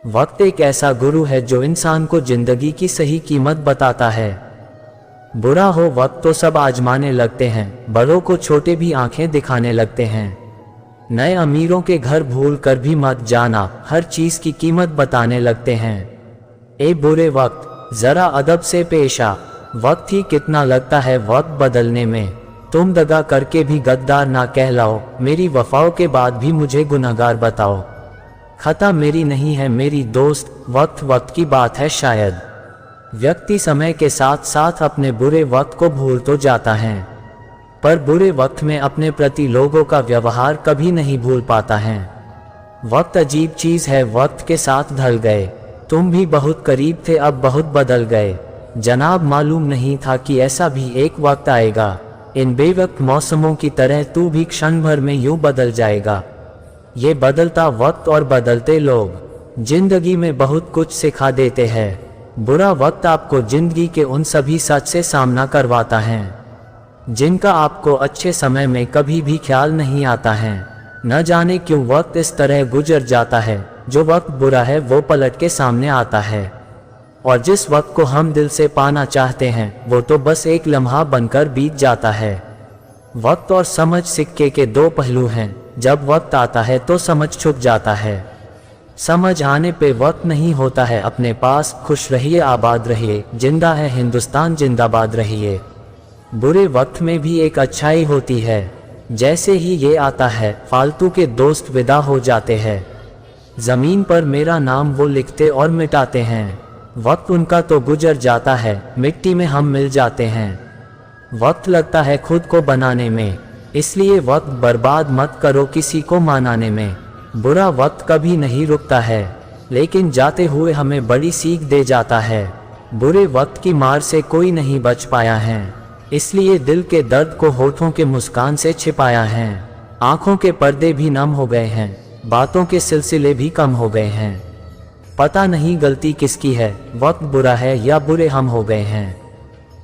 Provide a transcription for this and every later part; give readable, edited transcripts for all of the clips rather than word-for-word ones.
वक्त एक ऐसा गुरु है जो इंसान को जिंदगी की सही कीमत बताता है। बुरा हो वक्त तो सब आजमाने लगते हैं, बड़ों को छोटे भी आंखें दिखाने लगते हैं। नए अमीरों के घर भूल कर भी मत जाना, हर चीज की कीमत बताने लगते हैं। ए बुरे वक्त जरा अदब से पेश आ, वक्त ही कितना लगता है वक्त बदलने में। तुम दगा करके भी गद्दार ना कहलाओ, मेरी वफाओं के बाद भी मुझे गुनहगार बताओ। खता मेरी नहीं है मेरी दोस्त, वक्त वक्त की बात है शायद। व्यक्ति समय के साथ साथ अपने बुरे वक्त को भूल तो जाता है, पर बुरे वक्त में अपने प्रति लोगों का व्यवहार कभी नहीं भूल पाता है। वक्त अजीब चीज है, वक्त के साथ ढल गए। तुम भी बहुत करीब थे, अब बहुत बदल गए। जनाब मालूम नहीं था कि ऐसा भी एक वक्त आएगा। इन बेवक्त मौसमों की तरह तू भी क्षण भर में यूं बदल जाएगा। ये बदलता वक्त और बदलते लोग जिंदगी में बहुत कुछ सिखा देते हैं। बुरा वक्त आपको जिंदगी के उन सभी सच से सामना करवाता है जिनका आपको अच्छे समय में कभी भी ख्याल नहीं आता है। न जाने क्यों वक्त इस तरह गुजर जाता है, जो वक्त बुरा है वो पलट के सामने आता है, और जिस वक्त को हम दिल से पाना चाहते हैं वो तो बस एक लम्हा बनकर बीत जाता है। वक्त और समझ सिक्के के दो पहलू हैं, जब वक्त आता है तो समझ छुप जाता है, समझ आने पे वक्त नहीं होता है अपने पास। खुश रहिए, आबाद रहिए, जिंदा है हिंदुस्तान, जिंदाबाद रहिए। बुरे वक्त में भी एक अच्छाई होती है, जैसे ही ये आता है फालतू के दोस्त विदा हो जाते हैं। जमीन पर मेरा नाम वो लिखते और मिटाते हैं, वक्त उनका तो गुजर जाता है, मिट्टी में हम मिल जाते हैं। वक्त लगता है खुद को बनाने में, इसलिए वक्त बर्बाद मत करो किसी को मनाने में। बुरा वक्त कभी नहीं रुकता है, लेकिन जाते हुए हमें बड़ी सीख दे जाता है। बुरे वक्त की मार से कोई नहीं बच पाया है, इसलिए दिल के दर्द को होठों के मुस्कान से छिपाया है। आंखों के पर्दे भी नम हो गए हैं, बातों के सिलसिले भी कम हो गए हैं। पता नहीं गलती किसकी है, वक्त बुरा है या बुरे हम हो गए हैं।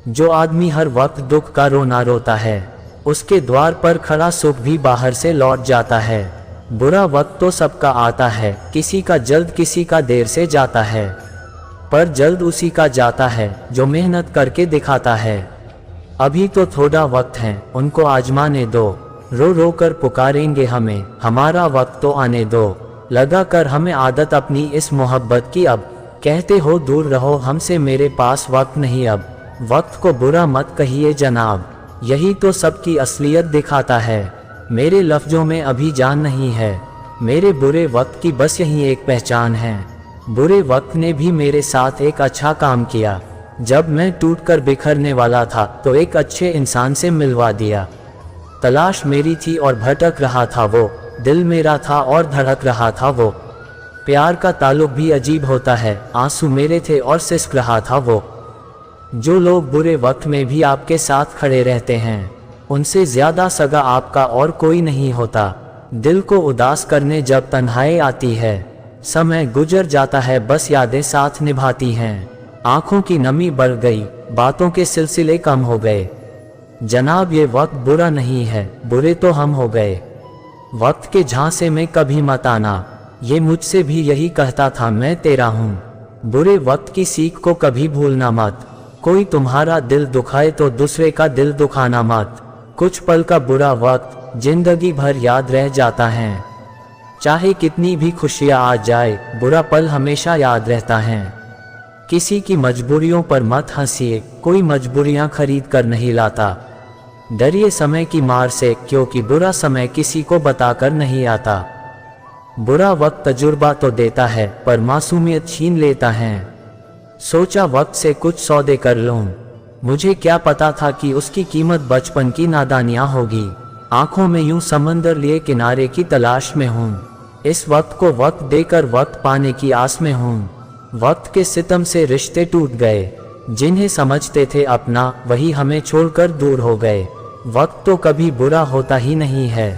जो आदमी हर वक्त दुख का रोना रोता है, उसके द्वार पर खड़ा सुख भी बाहर से लौट जाता है। बुरा वक्त तो सबका आता है, किसी का जल्द किसी का देर से जाता है, पर जल्द उसी का जाता है जो मेहनत करके दिखाता है। अभी तो थोड़ा वक्त है, उनको आजमाने दो, रो रो कर पुकारेंगे हमें, हमारा वक्त तो आने दो। लगा कर हमें आदत अपनी इस मोहब्बत की, अब कहते हो दूर रहो हमसे, मेरे पास वक्त नहीं अब। वक्त को बुरा मत कहिए जनाब, यही तो सबकी असलियत दिखाता है। मेरे लफ्जों में अभी जान नहीं है, मेरे बुरे वक्त की बस यही एक पहचान है। बुरे वक्त ने भी मेरे साथ एक अच्छा काम किया, जब मैं टूटकर बिखरने वाला था तो एक अच्छे इंसान से मिलवा दिया। तलाश मेरी थी और भटक रहा था वो, दिल मेरा था और धड़क रहा था वो। प्यार का ताल्लुक भी अजीब होता है, आंसू मेरे थे और सिसक रहा था वो। जो लोग बुरे वक्त में भी आपके साथ खड़े रहते हैं, उनसे ज्यादा सगा आपका और कोई नहीं होता। दिल को उदास करने जब तन्हाई आती है, समय गुजर जाता है बस यादें साथ निभाती हैं। आंखों की नमी बढ़ गई, बातों के सिलसिले कम हो गए। जनाब ये वक्त बुरा नहीं है, बुरे तो हम हो गए। वक्त के झांसे में कभी मत आना, ये मुझसे भी यही कहता था मैं तेरा हूँ। बुरे वक्त की सीख को कभी भूलना मत, कोई तुम्हारा दिल दुखाए तो दूसरे का दिल दुखाना मत। कुछ पल का बुरा वक्त जिंदगी भर याद रह जाता है, चाहे कितनी भी खुशियाँ आ जाए, बुरा पल हमेशा याद रहता है। किसी की मजबूरियों पर मत हंसिए, कोई मजबूरियाँ खरीद कर नहीं लाता। डरिए समय की मार से, क्योंकि बुरा समय किसी को बताकर नहीं आता। बुरा वक्त तजुर्बा तो देता है, पर मासूमियत छीन लेता है। सोचा वक्त से कुछ सौदे कर लूं, मुझे क्या पता था कि उसकी कीमत बचपन की नादानियां होगी। आंखों में यूं समंदर लिए किनारे की तलाश में हूँ, इस वक्त को वक्त देकर वक्त पाने की आस में हूँ। वक्त के सितम से रिश्ते टूट गए, जिन्हें समझते थे अपना वही हमें छोड़कर दूर हो गए। वक्त तो कभी बुरा होता ही नहीं है,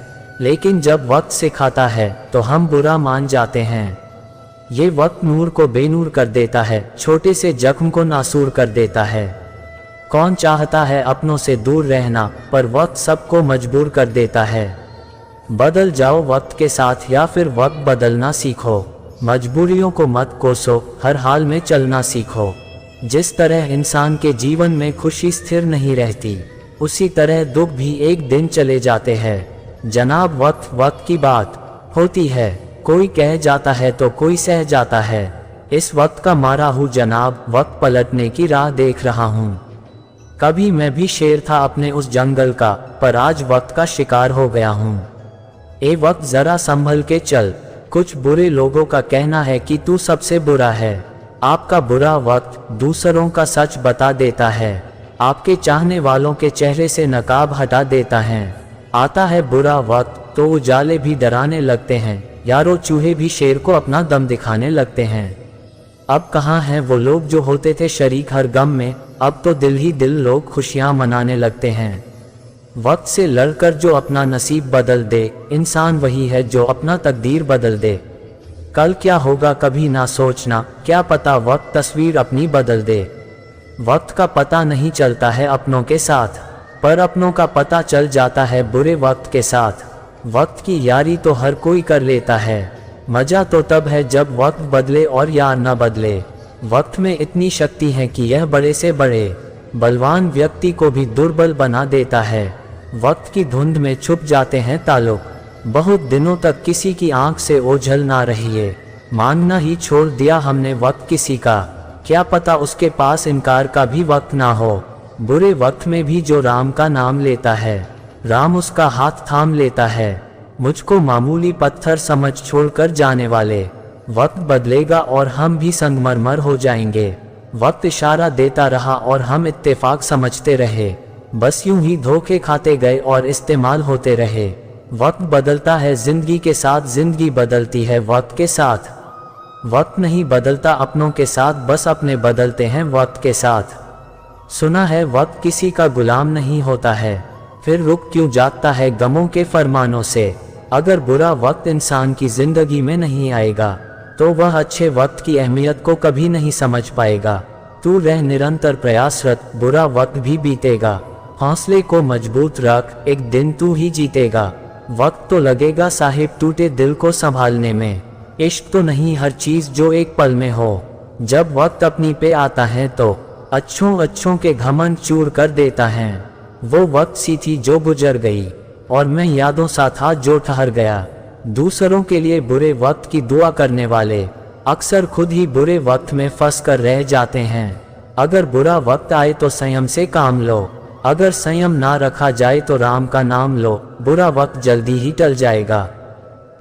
लेकिन जब वक्त सिखाता है तो हम बुरा मान जाते हैं। ये वक्त नूर को बेनूर कर देता है, छोटे से जख्म को नासूर कर देता है। कौन चाहता है अपनों से दूर रहना, पर वक्त सबको मजबूर कर देता है। बदल जाओ वक्त के साथ या फिर वक्त बदलना सीखो। मजबूरियों को मत कोसो, हर हाल में चलना सीखो। जिस तरह इंसान के जीवन में खुशी स्थिर नहीं रहती, उसी तरह दुख भी एक दिन चले जाते हैं। जनाब, वक्त की बात होती है, कोई कह जाता है तो कोई सह जाता है। इस वक्त का मारा हूँ जनाब, वक्त पलटने की राह देख रहा हूँ। कभी मैं भी शेर था अपने उस जंगल का, पर आज वक्त का शिकार हो गया हूँ। ए वक्त जरा संभल के चल, कुछ बुरे लोगों का कहना है कि तू सबसे बुरा है। आपका बुरा वक्त दूसरों का सच बता देता है, आपके चाहने वालों के चेहरे से नकाब हटा देता है। आता है बुरा वक्त तो उजाले भी डराने लगते हैं, यारो चूहे भी शेर को अपना दम दिखाने लगते हैं। अब कहाँ हैं वो लोग जो होते थे शरीक हर गम में, अब तो दिल ही दिल लोग खुशियाँ मनाने लगते हैं। वक्त से लड़कर जो अपना नसीब बदल दे, इंसान वही है जो अपना तकदीर बदल दे। कल क्या होगा कभी ना सोचना, क्या पता वक्त तस्वीर अपनी बदल दे। वक्त का पता नहीं चलता है अपनों के साथ, पर अपनों का पता चल जाता है बुरे वक्त के साथ। वक्त की यारी तो हर कोई कर लेता है, मजा तो तब है जब वक्त बदले और यार न बदले। वक्त में इतनी शक्ति है कि यह बड़े से बड़े बलवान व्यक्ति को भी दुर्बल बना देता है। वक्त की धुंध में छुप जाते हैं ताल्लुक, बहुत दिनों तक किसी की आंख से ओझल ना रही है। मानना ही छोड़ दिया हमने वक्त किसी का, क्या पता उसके पास इनकार का भी वक्त ना हो। बुरे वक्त में भी जो राम का नाम लेता है, राम उसका हाथ थाम लेता है। मुझको मामूली पत्थर समझ छोड़कर जाने वाले, वक्त बदलेगा और हम भी संगमरमर हो जाएंगे। वक्त इशारा देता रहा और हम इत्तेफाक समझते रहे, बस यूं ही धोखे खाते गए और इस्तेमाल होते रहे। वक्त बदलता है जिंदगी के साथ, जिंदगी बदलती है वक्त के साथ। वक्त नहीं बदलता अपनों के साथ, बस अपने बदलते हैं वक्त के साथ। सुना है वक्त किसी का गुलाम नहीं होता है, फिर रुक क्यों जाता है गमों के फरमानों से। अगर बुरा वक्त इंसान की जिंदगी में नहीं आएगा, तो वह अच्छे वक्त की अहमियत को कभी नहीं समझ पाएगा। तू रह निरंतर प्रयासरत, बुरा वक्त भी बीतेगा। हौसले को मजबूत रख, एक दिन तू ही जीतेगा। वक्त तो लगेगा साहिब टूटे दिल को संभालने में, इश्क तो नहीं हर चीज जो एक पल में हो। जब वक्त अपनी पे आता है तो अच्छों के घमंड चूर कर देता है। वो वक्त सी थी जो गुजर गई, और मैं यादों सा था जो ठहर गया। दूसरों के लिए बुरे वक्त की दुआ करने वाले अक्सर खुद ही बुरे वक्त में फंस कर रह जाते हैं। अगर बुरा वक्त आए तो संयम से काम लो, अगर संयम ना रखा जाए तो राम का नाम लो। बुरा वक्त जल्दी ही टल जाएगा।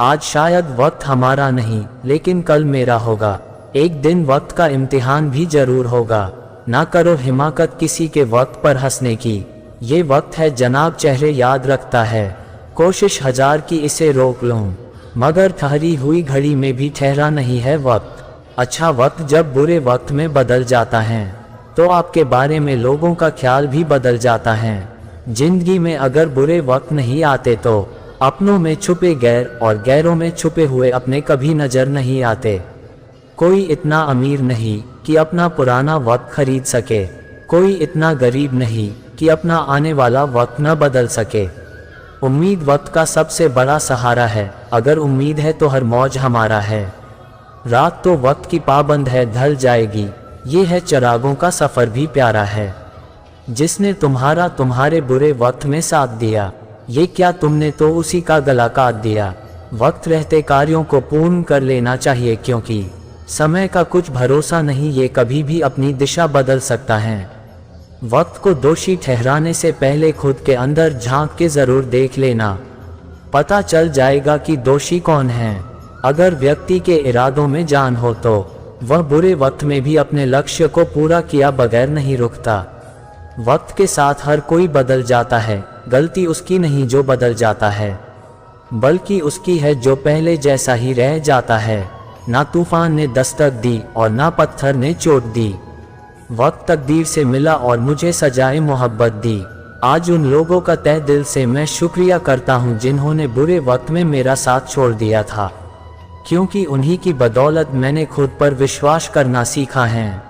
आज शायद वक्त हमारा नहीं, लेकिन कल मेरा होगा। एक दिन वक्त का इम्तिहान भी जरूर होगा। ना करो हिमाकत किसी के वक्त पर हंसने की, ये वक्त है जनाब चेहरे याद रखता है। कोशिश हजार की इसे रोक लूं, मगर ठहरी हुई घड़ी में भी ठहरा नहीं है वक्त। अच्छा वक्त जब बुरे वक्त में बदल जाता है, तो आपके बारे में लोगों का ख्याल भी बदल जाता है। जिंदगी में अगर बुरे वक्त नहीं आते तो अपनों में छुपे गैर और गैरों में छुपे हुए अपने कभी नजर नहीं आते। कोई इतना अमीर नहीं कि अपना पुराना वक्त खरीद सके, कोई इतना गरीब नहीं कि अपना आने वाला वक्त न बदल सके। उम्मीद वक्त का सबसे बड़ा सहारा है, अगर उम्मीद है तो हर मौज हमारा है। रात तो वक्त की पाबंद है, ढल जाएगी, ये है चिरागों का सफ़र भी प्यारा है। जिसने तुम्हारा तुम्हारे बुरे वक्त में साथ दिया, ये क्या तुमने तो उसी का गला काट दिया। वक्त रहते कार्यों को पूर्ण कर लेना चाहिए, क्योंकि समय का कुछ भरोसा नहीं, ये कभी भी अपनी दिशा बदल सकता है। वक्त को दोषी ठहराने से पहले खुद के अंदर झांक के जरूर देख लेना, पता चल जाएगा कि दोषी कौन है। अगर व्यक्ति के इरादों में जान हो तो वह बुरे वक्त में भी अपने लक्ष्य को पूरा किया बगैर नहीं रुकता। वक्त के साथ हर कोई बदल जाता है, गलती उसकी नहीं जो बदल जाता है, बल्कि उसकी है जो पहले जैसा ही रह जाता है। ना तूफान ने दस्तक दी और ना पत्थर ने चोट दी, वक्त तकदीर से मिला और मुझे सजाए मोहब्बत दी। आज उन लोगों का तहे दिल से मैं शुक्रिया करता हूँ जिन्होंने बुरे वक्त में मेरा साथ छोड़ दिया था, क्योंकि उन्हीं की बदौलत मैंने खुद पर विश्वास करना सीखा है।